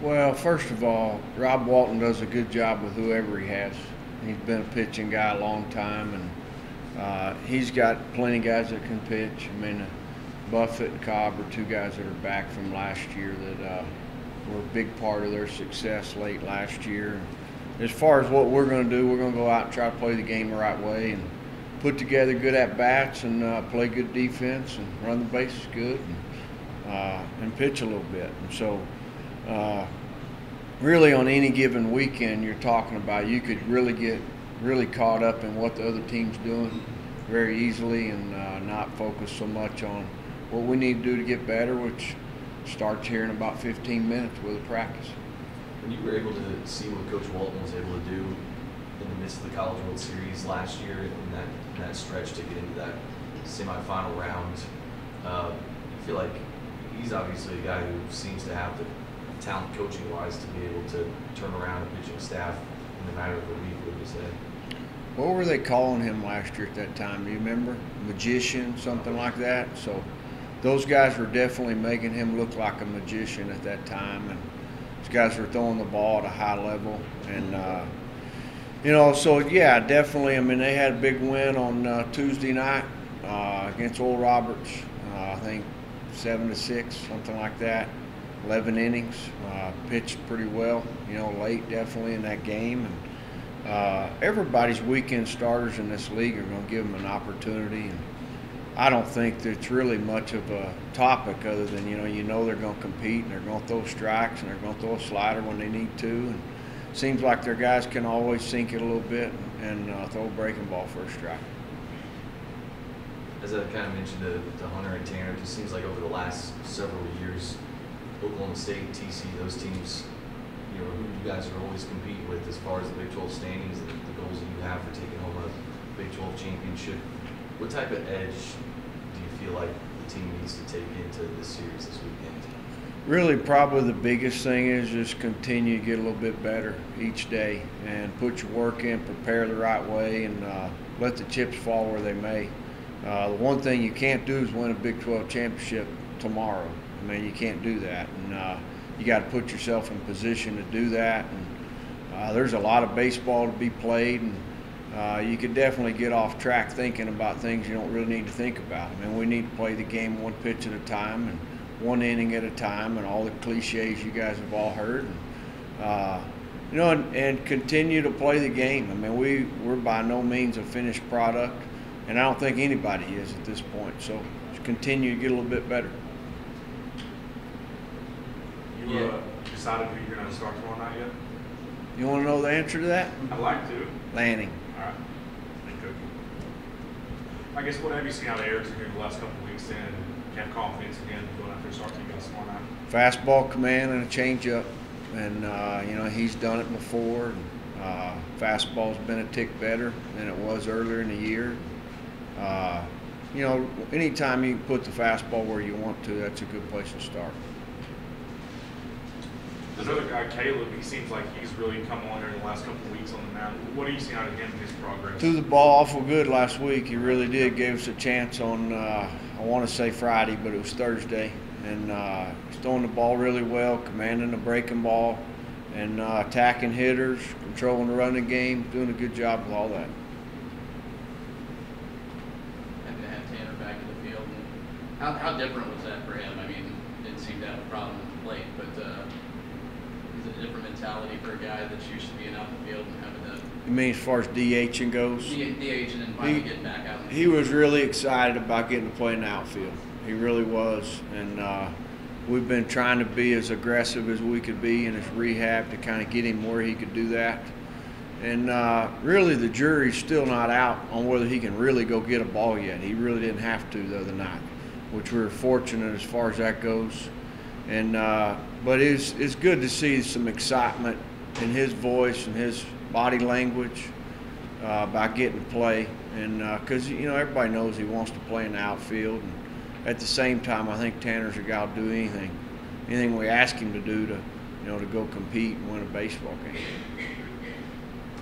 Well, first of all, Rob Walton does a good job with whoever he has. He's been a pitching guy a long time, and he's got plenty of guys that can pitch. I mean, Buffett and Cobb are two guys that are back from last year that were a big part of their success late last year. As far as what we're going to do, we're going to go out and try to play the game the right way and put together good at-bats and play good defense and run the bases good and pitch a little bit. And so really on any given weekend you're talking about, you could really get really caught up in what the other team's doing very easily and not focus so much on what we need to do to get better, which starts here in about 15 minutes with a practice. When you were able to see what Coach Walton was able to do in the midst of the College World Series last year in that stretch to get into that semifinal round, I feel like he's obviously a guy who seems to have the talent coaching-wise to be able to turn around a pitching staff in a matter of a week, would you say? What were they calling him last year at that time? Do you remember? Magician, something like that? So those guys were definitely making him look like a magician at that time. And these guys were throwing the ball at a high level. And, you know, so, yeah, definitely. I mean, they had a big win on Tuesday night against Oral Roberts, I think 7-6, something like that. 11 innings, pitched pretty well, you know, late definitely in that game. And everybody's weekend starters in this league are going to give them an opportunity. And I don't think that it's really much of a topic other than, you know they're going to compete and they're going to throw strikes and they're going to throw a slider when they need to. And it seems like their guys can always sink it a little bit and throw a breaking ball for a strike. As I kind of mentioned to Hunter and Tanner, it just seems like over the last several years, Oklahoma State, TC, those teams, you know, who you guys are always competing with as far as the Big 12 standings, the goals that you have for taking home a Big 12 championship. What type of edge do you feel like the team needs to take into this series this weekend? Really, probably the biggest thing is just continue to get a little bit better each day and put your work in, prepare the right way, and let the chips fall where they may. The one thing you can't do is win a Big 12 championship tomorrow. I mean, you can't do that, and you got to put yourself in position to do that. And there's a lot of baseball to be played, and you could definitely get off track thinking about things you don't really need to think about. I mean, we need to play the game one pitch at a time and one inning at a time, and all the cliches you guys have all heard. And, you know, and continue to play the game. I mean, we're by no means a finished product, and I don't think anybody is at this point. So just continue to get a little bit better. You decided who you're going to start tomorrow night yet? You want to know the answer to that? I'd like to. Lanning. All right. Thank you. I guess what have you seen out of Erickson here the last couple of weeks and have confidence again going out there starting you guys tomorrow night? Fastball command and a changeup. And, you know, he's done it before. Fastball's been a tick better than it was earlier in the year. You know, anytime you can put the fastball where you want to, that's a good place to start. This other guy, Caleb, he seems like he's really come on there in the last couple of weeks on the mound. What are you seeing out of him in his progress? Threw the ball awful good last week. He really did. Gave us a chance on, I want to say Friday, but it was Thursday. And he's throwing the ball really well, commanding the breaking ball, and attacking hitters, controlling the running game, doing a good job with all that. And to have Tanner back in the field, and how different was that for him? I mean, didn't seem to have a problem with the plate, but is it a different mentality for a guy that's used to being out in the field and having to? You mean as far as DHing goes? DHing and finally getting back out in the field. He was really excited about getting to play in the outfield. He really was, and we've been trying to be as aggressive as we could be in his rehab to kind of get him where he could do that. And really the jury's still not out on whether he can really go get a ball yet. He really didn't have to the other night, which we were fortunate as far as that goes. And but it's good to see some excitement in his voice and his body language about getting to play. And because, you know, everybody knows he wants to play in the outfield. And at the same time, I think Tanner's a guy who'll do anything we ask him to do to, you know, to go compete and win a baseball game.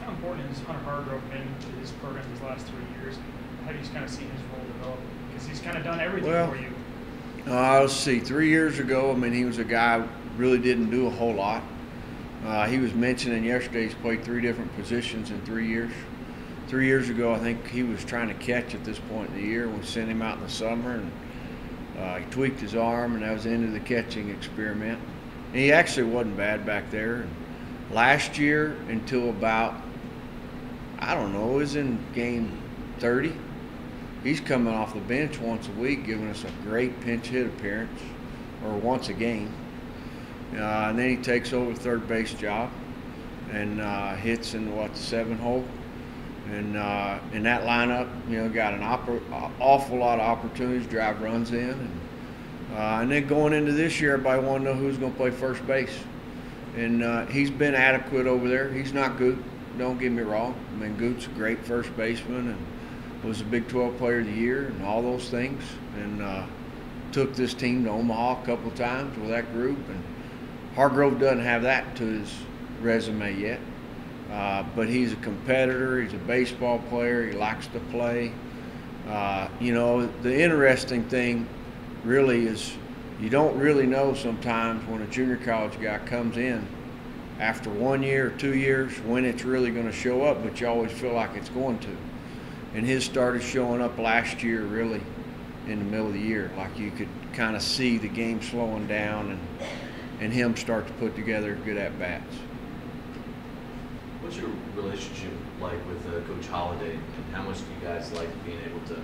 How important has Hunter Hargrove been to his program these last 3 years? How do you kind of see his role develop? Because he's kind of done everything for you. Let's see, 3 years ago, I mean, he was a guy who really didn't do a whole lot. He was mentioning yesterday he's played 3 different positions in 3 years. 3 years ago, I think he was trying to catch at this point in the year. We sent him out in the summer, and he tweaked his arm, and that was the end of the catching experiment. And he actually wasn't bad back there. And last year, until about, I don't know, it was in game 30, he's coming off the bench once a week, giving us a great pinch hit appearance, or once a game. And then he takes over the third base job and hits in the 7 hole. And in that lineup, got an awful lot of opportunities, drive runs in. And then going into this year, everybody wanted to know who's going to play first base. And he's been adequate over there. He's not Goot, don't get me wrong. I mean, Goot's a great first baseman and was a Big 12 Player of the Year and all those things. And took this team to Omaha a couple of times with that group. And Hargrove doesn't have that to his resume yet. But he's a competitor. He's a baseball player. He likes to play. The interesting thing really is you don't really know sometimes when a junior college guy comes in after 1 year or 2 years when it's really going to show up, but you always feel like it's going to. And his started showing up last year really in the middle of the year. Like you could kind of see the game slowing down and him start to put together good at-bats. What's your relationship like with Coach Holliday, and how much do you guys like being able to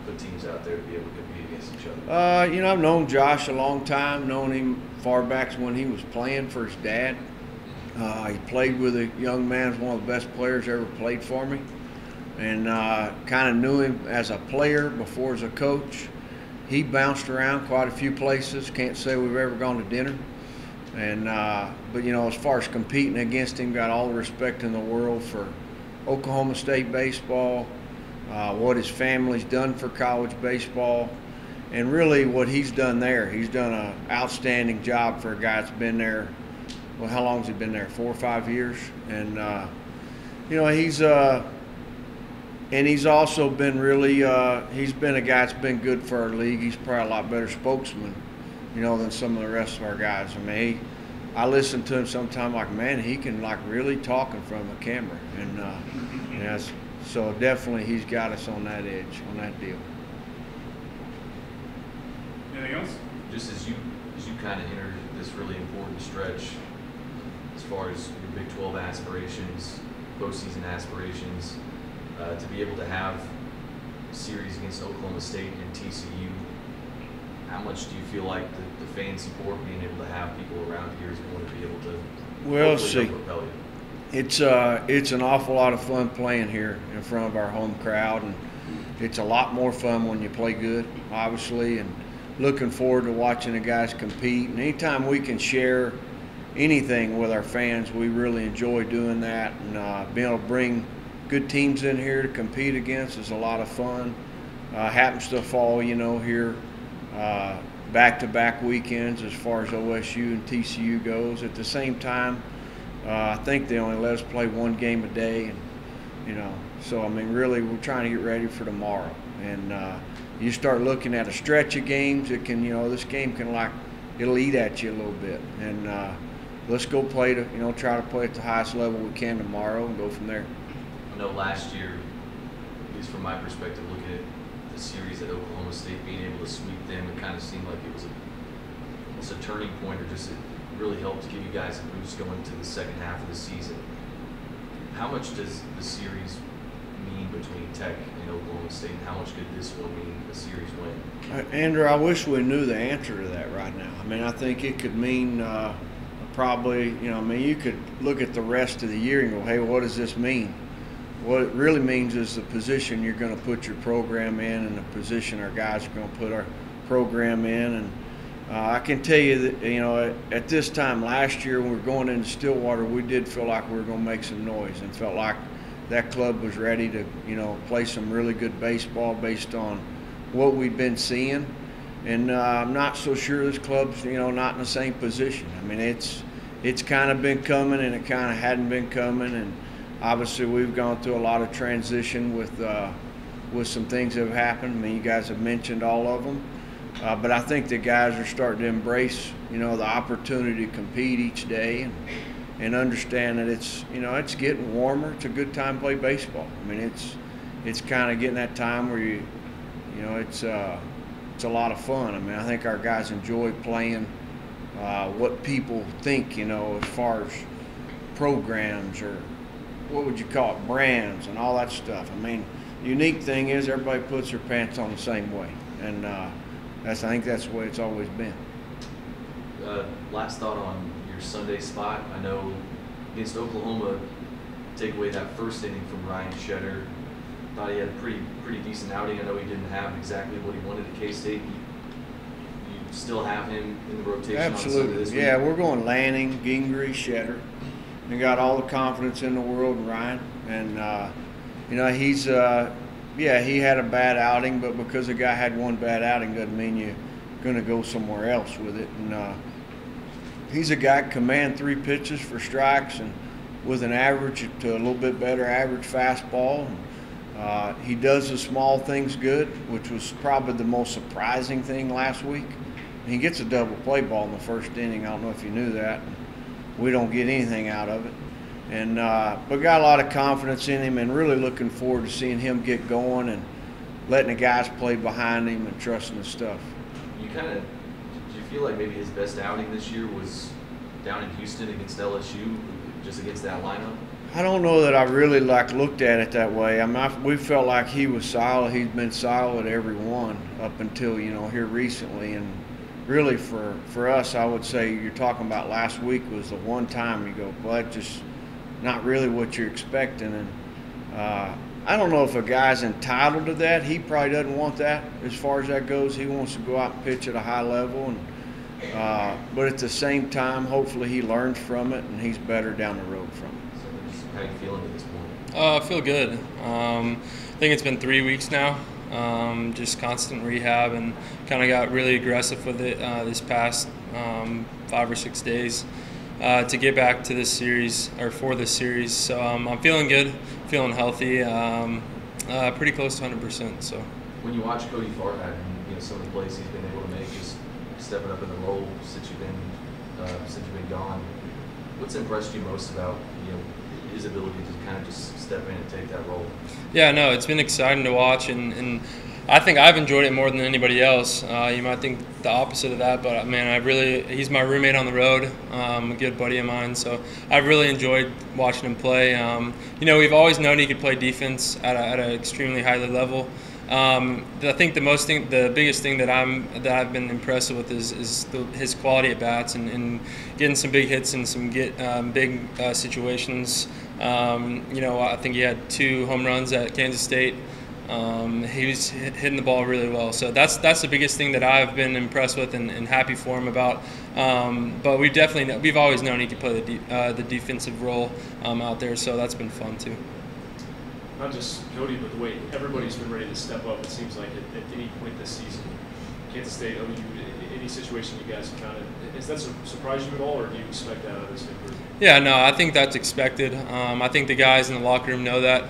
put teams out there to be able to compete against each other? I've known Josh a long time, known him far back when he was playing for his dad. He played with a young man who's one of the best players ever played for me, and kind of knew him as a player before as a coach. He bounced around quite a few places. Can't say we've ever gone to dinner. And but as far as competing against him, got all the respect in the world for Oklahoma State baseball, what his family's done for college baseball, and really what he's done there. He's done an outstanding job for a guy that's been there. Well, how long has he been there? 4 or 5 years, and he's also been really he's been a guy that's been good for our league. He's probably a lot better spokesman than some of the rest of our guys. I mean, I listen to him sometimes like, man, he can really talk in front of a camera. And so definitely he's got us on that edge, on that deal. Anything else? Just as you kind of enter this really important stretch as far as your Big 12 aspirations, postseason aspirations, to be able to have a series against Oklahoma State and TCU, how much do you feel like the fan support, being able to have people around here, is going to be able to propel you? It's an awful lot of fun playing here in front of our home crowd, and it's a lot more fun when you play good, obviously, and looking forward to watching the guys compete. And anytime we can share anything with our fans, we really enjoy doing that, and being able to bring good teams in here to compete against is a lot of fun. Happens to fall, here back-to-back weekends as far as OSU and TCU goes. At the same time, I think they only let us play 1 game a day, and so I mean, really, we're trying to get ready for tomorrow. And you start looking at a stretch of games, it can, this game can it'll eat at you a little bit. And let's go play try to play at the highest level we can tomorrow and go from there. I know last year, at least from my perspective, looking at the series at Oklahoma State, being able to sweep them, it kind of seemed like it was a turning point, or just it really helped to give you guys a boost going into the second half of the season. How much does the series mean between Tech and Oklahoma State, and how much could this one mean a series win? Andrew, I wish we knew the answer to that right now. I mean, I think it could mean probably, you could look at the rest of the year and go, hey, what does this mean? What it really means is the position you're going to put your program in, and the position our guys are going to put our program in. And I can tell you that, at this time last year when we were going into Stillwater, we did feel like we were going to make some noise and felt like that club was ready to, play some really good baseball based on what we'd been seeing. And I'm not so sure this club's, not in the same position. I mean, it's kind of been coming, and it kind of hadn't been coming. And obviously, we've gone through a lot of transition with some things that have happened. I mean, you guys have mentioned all of them. But I think the guys are starting to embrace, the opportunity to compete each day and understand that it's getting warmer. It's a good time to play baseball. I mean, it's kind of getting that time where it's a lot of fun. I mean, I think our guys enjoy playing what people think, as far as programs or what would you call it, brands and all that stuff. I mean, the unique thing is everybody puts their pants on the same way, and I think that's the way it's always been. Last thought on your Sunday spot. I know against Oklahoma, take away that first inning from Ryan Shetter. Thought he had a pretty decent outing. I know he didn't have exactly what he wanted at K-State. You still have him in the rotation Absolutely. on Sunday this week? Yeah, we're going Lanning, Gingrich, Shetter. We got all the confidence in the world in Ryan, and he's he had a bad outing, but because a guy had one bad outing doesn't mean you're going to go somewhere else with it. And he's a guy that can command 3 pitches for strikes and with an average to a little bit better average fastball. He does the small things good, which was probably the most surprising thing last week. He gets a double play ball in the first inning. I don't know if you knew that. We don't get anything out of it. And but got a lot of confidence in him and really looking forward to seeing him get going and letting the guys play behind him and trusting his stuff. Did you feel like maybe his best outing this year was down in Houston against LSU, just against that lineup? I don't know that I really looked at it that way. I mean, we felt like he was solid. He's been solid every one up until here recently, and really for us, I would say you're talking about last week was the one time you go, well, that's just not really what you're expecting. And I don't know if a guy's entitled to that. He probably doesn't want that as far as that goes. He wants to go out and pitch at a high level, and but at the same time, hopefully he learns from it and he's better down the road from it. So how are you feeling at this point? I feel good. I think it's been 3 weeks now. Just constant rehab and kind of got really aggressive with it this past 5 or 6 days to get back to this series or for this series. So I'm feeling good, feeling healthy, pretty close to 100%. So when you watch Cody Farhat and some of the plays he's been able to make, just stepping up in the role since you've been gone, what's impressed you most about his ability to kind of just step in and take that role? Yeah, no, it's been exciting to watch, and I think I've enjoyed it more than anybody else. You might think the opposite of that, but man, he's my roommate on the road, a good buddy of mine, so I've really enjoyed watching him play. We've always known he could play defense at an extremely high level. I think the biggest thing that I've been impressed with is his quality at bats and getting some big hits and some big situations. I think he had 2 home runs at Kansas State. He was hitting the ball really well, so that's the biggest thing that I've been impressed with and happy for him about. But we've always known he could play the defensive role out there, so that's been fun too. Not just Cody, but the way everybody's been ready to step up. It seems like at any point this season, Kansas State, OU, any situation you guys have found, has that surprised you at all, or do you expect that out of this group? Yeah, no, I think that's expected. I think the guys in the locker room know that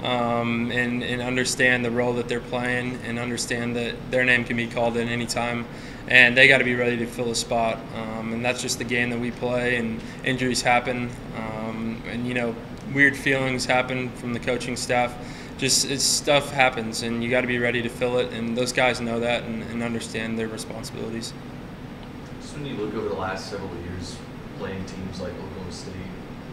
and understand the role that they're playing and understand that their name can be called at any time, and they got to be ready to fill a spot. And that's just the game that we play, and injuries happen, and weird feelings happen from the coaching staff. Stuff happens, and you got to be ready to fill it, and those guys know that and understand their responsibilities. Just when you look over the last several years playing teams like Oklahoma State,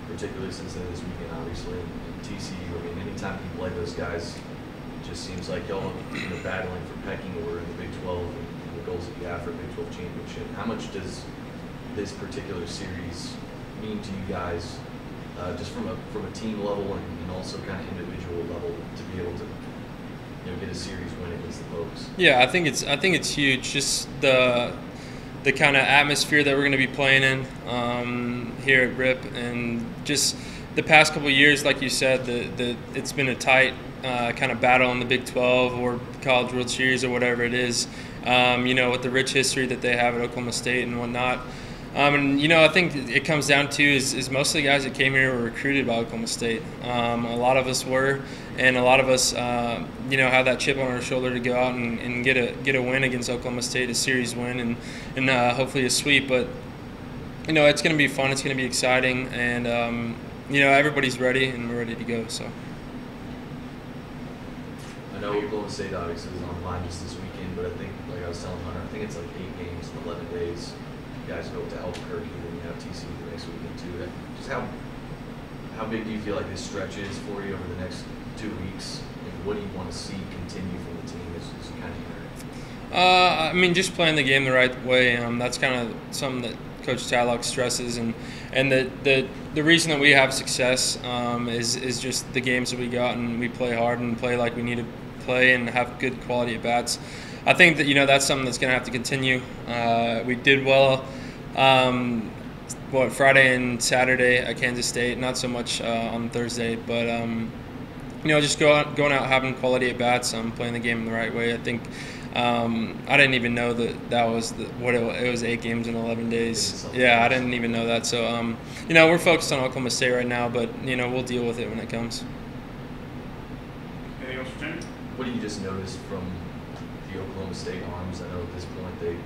particularly since this weekend, obviously, and TCU, I mean, anytime you play those guys, it just seems like y'all are battling for pecking order in the Big 12 and the goals that you have for a Big 12 championship. How much does this particular series mean to you guys, just from a team level and also kind of individual level, to be able to get a series win against the Pokes? Yeah, I think it's huge. Just the kind of atmosphere that we're going to be playing in here at RIP, and just the past couple of years, like you said, it's been a tight kind of battle in the Big 12 or College World Series or whatever it is. With the rich history that they have at Oklahoma State and whatnot. And I think it comes down to is most of the guys that came here were recruited by Oklahoma State. A lot of us were, and a lot of us, have that chip on our shoulder to go out and get a win against Oklahoma State, a series win, and hopefully a sweep. But it's going to be fun. It's going to be exciting, and everybody's ready, and we're ready to go. So. I know Oklahoma State obviously is online just this weekend, but I think, like I was telling Hunter, I think it's like 8 games in 11 days. You guys go to Albuquerque, then you have TCU the next weekend too. Just how big do you feel like this stretch is for you over the next 2 weeks? And what do you want to see continue from the team as kind of I mean, just playing the game the right way. That's kind of something that Coach Tadlock stresses, and the reason that we have success is just the games that we go out and we play hard and play like we need to play and have good quality at bats. I think that that's something that's going to have to continue. We did well, Friday and Saturday at Kansas State, not so much on Thursday, but just going out having quality at bats, playing the game the right way. I think I didn't even know that was what it was 8 games in 11 days. Yeah, I didn't even know that. So we're focused on Oklahoma State right now, but we'll deal with it when it comes. Anything else for Jimmy? What do you just notice from the Oklahoma State arms? I know at this point they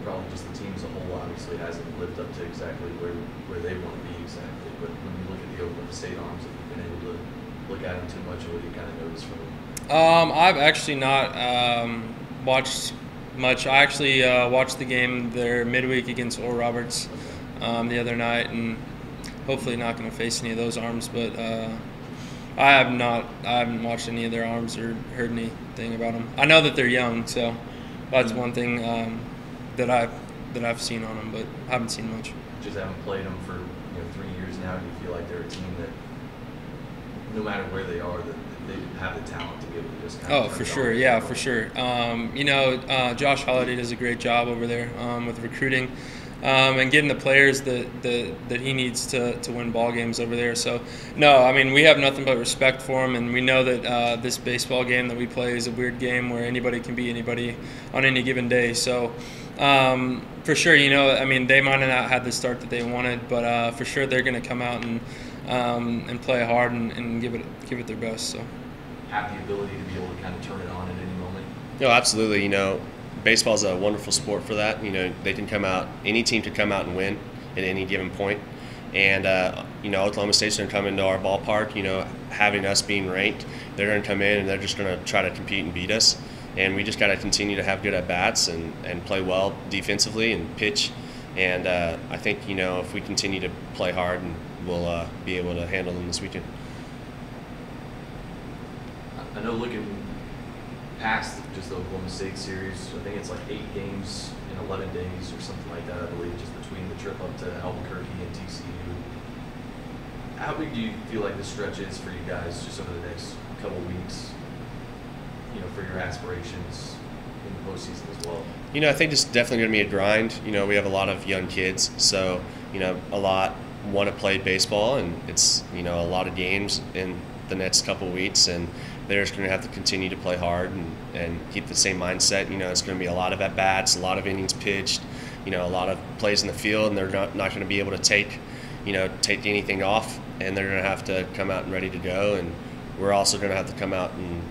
probably just the team as a whole obviously hasn't lived up to exactly where they want to be exactly. But when you look at the Oklahoma State arms, have you been able to look at them too much, or what do you kind of notice from them? I've actually not watched much. I actually watched the game there midweek against Oral Roberts the other night, and hopefully not going to face any of those arms. But I haven't watched any of their arms or heard anything about them. I know that they're young, so that's one thing that I've seen on them, but I haven't seen much. Just haven't played them for 3 years now. Do you feel like they're a team that, no matter where they are, that they have the talent to be able to just kind of for sure. Yeah, for sure. Josh Holliday does a great job over there with recruiting and getting the players that he needs to win ball games over there. So, no, I mean, we have nothing but respect for him, and we know that this baseball game that we play is a weird game where anybody can beat anybody on any given day. So, for sure, I mean, they might have not had the start that they wanted, but for sure they're going to come out and play hard and give it their best. So. Have the ability to be able to kind of turn it on at any moment? No, absolutely. Baseball's a wonderful sport for that. They can come out, any team can come out and win at any given point. And, Oklahoma State's going to come into our ballpark, having us being ranked. They're going to come in and they're just going to try to compete and beat us. And we just got to continue to have good at-bats and play well defensively and pitch. And I think, if we continue to play hard, and we'll be able to handle them this weekend. I know looking past just the Oklahoma State series, I think it's like 8 games in 11 days or something like that, I believe, just between the trip up to Albuquerque and TCU. How big do you feel like the stretch is for you guys just over the next couple of weeks, for your aspirations in the postseason as well? I think it's definitely going to be a grind. We have a lot of young kids, so, a lot want to play baseball, and it's, a lot of games in the next couple of weeks, and they're just going to have to continue to play hard and keep the same mindset. It's going to be a lot of at-bats, a lot of innings pitched, a lot of plays in the field, and they're not going to be able to take anything off, and they're going to have to come out and ready to go. And we're also going to have to come out and,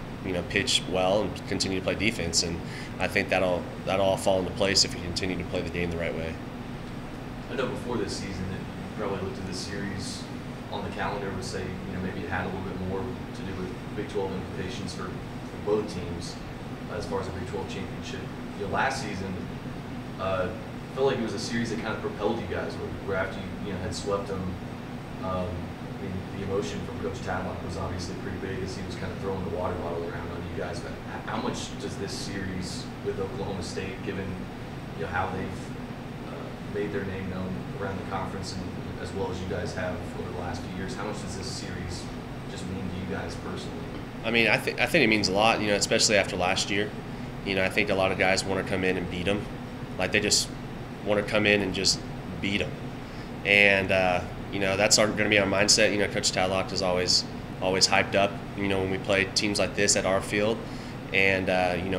pitch well and continue to play defense. And I think that'll all fall into place if we continue to play the game the right way. I know before this season that you probably looked at this series on the calendar would say, maybe it had a little bit more to do with Big 12 implications for both teams as far as the Big 12 championship. Last season, I felt like it was a series that kind of propelled you guys, where after you had swept them, the emotion from Coach Tadlock was obviously pretty big as he was kind of throwing the water bottle around on you guys. But how much does this series with Oklahoma State, given how they've made their name known around the conference, and as well as you guys have over the last few years, how much does this series just mean to you guys personally? I mean, I think it means a lot, especially after last year. I think a lot of guys want to come in and beat them. Like, they just want to come in and just beat them. And, that's going to be our mindset. Coach Tadlock is always hyped up, when we play teams like this at our field. and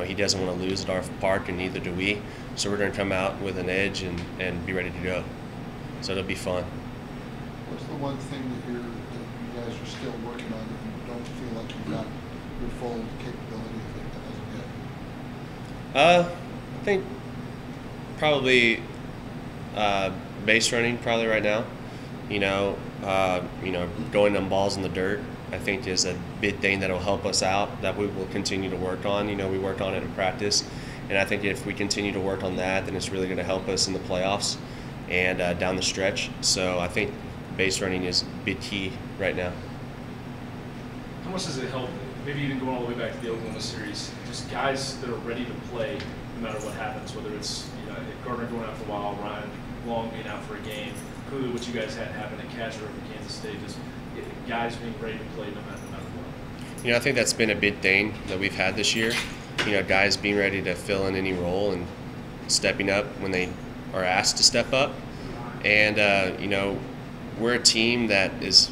he doesn't want to lose at our park, and neither do we. So we're going to come out with an edge and be ready to go. So it'll be fun. What's the one thing that you guys are still working on that you don't feel like you've got your full capability of it as of yet? I think probably base running probably right now. Going on balls in the dirt, I think is a big thing that will help us out, that we will continue to work on. We work on it in practice, and I think if we continue to work on that, then it's really going to help us in the playoffs and down the stretch. So I think base running is big key right now. How much does it help, maybe even going all the way back to the Oklahoma series, just guys that are ready to play no matter what happens, whether it's Gardner going out for a while, Ryan Long being out for a game, clearly what you guys had happen at catcher over Kansas State, just guys being ready to play no matter what. I think that's been a big thing that we've had this year. Guys being ready to fill in any role and stepping up when they are asked to step up. And we're a team that is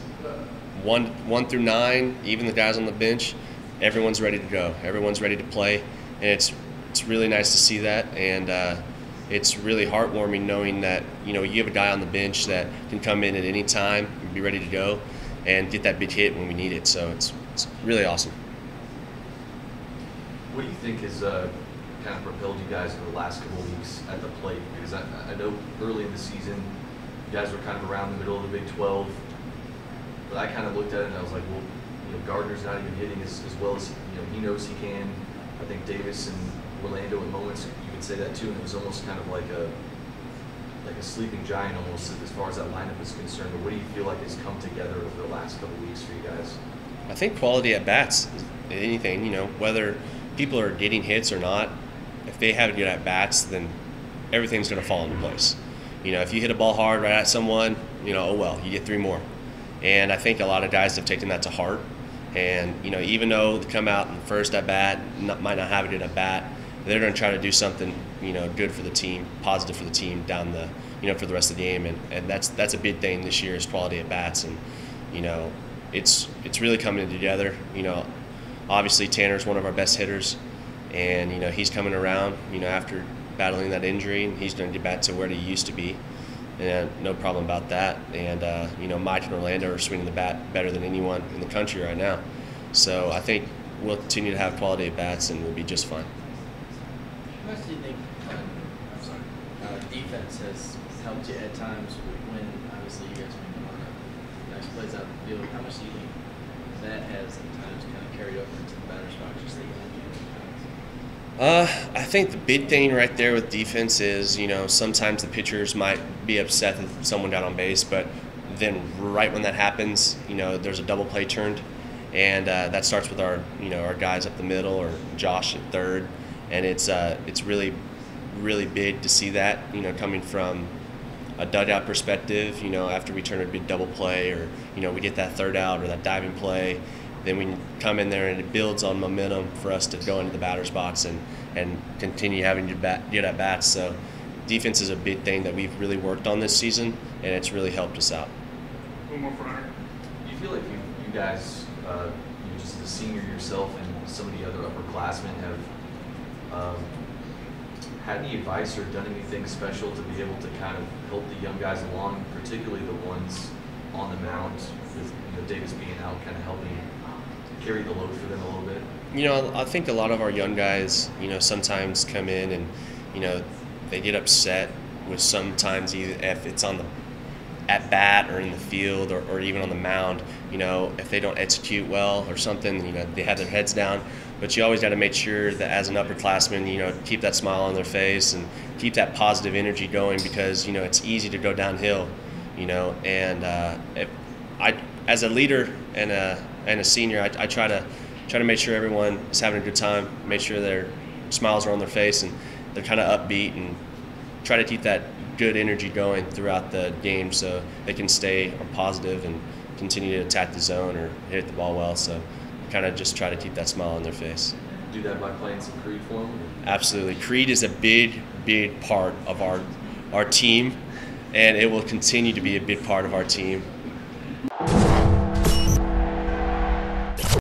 1 through 9, even the guys on the bench, everyone's ready to go. Everyone's ready to play, and it's really nice to see that. And it's really heartwarming knowing that you have a guy on the bench that can come in at any time and be ready to go and get that big hit when we need it. So it's really awesome. What do you think has kind of propelled you guys in the last couple of weeks at the plate? Because I know early in the season you guys were kind of around the middle of the Big 12, but I kind of looked at it and I was like, well, Gardner's not even hitting as well as he knows he can. I think Davis and Orlando in moments you could say that too, and it was almost kind of like a sleeping giant almost as far as that lineup is concerned. But what do you feel like has come together over the last couple of weeks for you guys? I think quality at bats is anything, whether people are getting hits or not. If they have good at bats, then everything's going to fall into place. If you hit a ball hard right at someone, oh well, you get 3 more. And I think a lot of guys have taken that to heart. And even though they come out in the first at bat, might not have a good at bat, they're going to try to do something good for the team, positive for the team down the for the rest of the game. And that's a big thing this year is quality at bats. And it's really coming together. Obviously Tanner's one of our best hitters, and he's coming around after battling that injury, and he's going to get back to where he used to be, and no problem about that. And Mike and Orlando are swinging the bat better than anyone in the country right now. So I think we'll continue to have quality at bats, and we'll be just fine. How much do you think defense has helped you at times when obviously you guys make a lot of nice plays out in the field? How much do you think that has at times kind of carried over into the batter's box, just thinking I think the big thing right there with defense is, sometimes the pitchers might be upset that someone got on base, but then right when that happens, there's a double play turned, and that starts with our guys up the middle or Josh at third, and it's really, really big to see that, coming from a dugout perspective, after we turn a big double play or, we get that third out or that diving play, then we can come in there and it builds on momentum for us to go into the batter's box and continue having to get at bats. So defense is a big thing that we've really worked on this season, and it's really helped us out. One more for Hunter. Do you feel like you guys, just the senior yourself and some of the other upperclassmen have had any advice or done anything special to be able to kind of help the young guys along, particularly the ones on the mound with Davis being out, kind of helping carry the load for them a little bit? I think a lot of our young guys, sometimes come in and, they get upset with sometimes either if it's on the at bat or in the field or even on the mound, if they don't execute well or something, they have their heads down. But you always got to make sure that as an upperclassman, keep that smile on their face and keep that positive energy going, because, it's easy to go downhill, and as a leader and a senior, I try to make sure everyone is having a good time, make sure their smiles are on their face and they're kind of upbeat, and try to keep that good energy going throughout the game so they can stay positive and continue to attack the zone or hit the ball well. So kind of just try to keep that smile on their face. Do that by playing some Creed for them? Absolutely. Creed is a big, big part of our team, and it will continue to be a big part of our team.